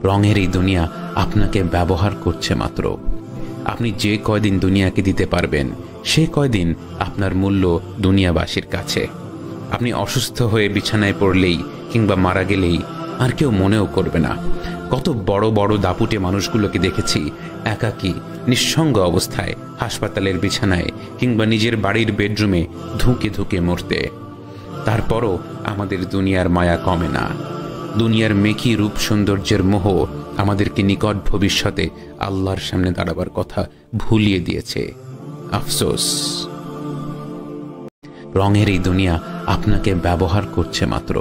রঙের এই দুনিয়া আপনাকে ব্যবহার করছে মাত্র। আপনি যে কয়দিন দুনিয়াকে দিতে পারবেন সে কয়দিন আপনার মূল্য দুনিয়াবাসীর কাছে। আপনি অসুস্থ হয়ে বিছানায় পড়লেই কিংবা মারা গেলেই আর কেউ মনেও করবে না। কত বড় বড় দাপুটে মানুষগুলোকে দেখেছি একাকী নিঃসঙ্গ অবস্থায় হাসপাতালের বিছানায় কিংবা নিজের বাড়ির বেডরুমে ধুঁকে ধুঁকে মরতে। তারপরও আমাদের দুনিয়ার মায়া কমে না। দুনিয়ার মেকি রূপ সৌন্দর্যের মোহ আমাদেরকে নিকট ভবিষ্যতে আল্লাহর সামনে দাঁড়াবার কথা ভুলিয়ে দিয়েছে। আফসোস, রঙের এই দুনিয়া আপনাকে ব্যবহার করছে মাত্র।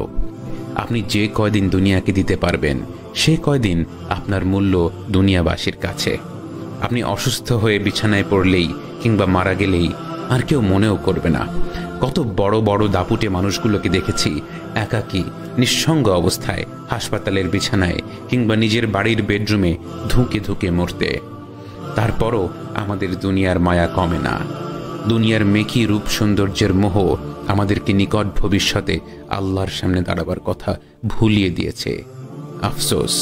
আপনি যে কয়দিন দুনিয়াকে দিতে পারবেন সে কয়দিন আপনার মূল্য দুনিয়াবাসীর কাছে। আপনি অসুস্থ হয়ে বিছানায় পড়লেই কিংবা মারা গেলেই আর কেউ মনেও করবে না। কত বড় বড় দাপুটে মানুষগুলোকে দেখেছি একাকী নিঃসঙ্গ অবস্থায় হাসপাতালের বিছানায় কিংবা নিজের বাড়ির বেডরুমে ধুঁকে ধুঁকে মরতে। তারপরও আমাদের দুনিয়ার মায়া কমে না। দুনিয়ার মেকি রূপ সৌন্দর্যের মোহ আমাদেরকে নিকট ভবিষ্যতে আল্লাহর সামনে দাঁড়াবার কথা ভুলিয়ে দিয়েছে। আফসোস।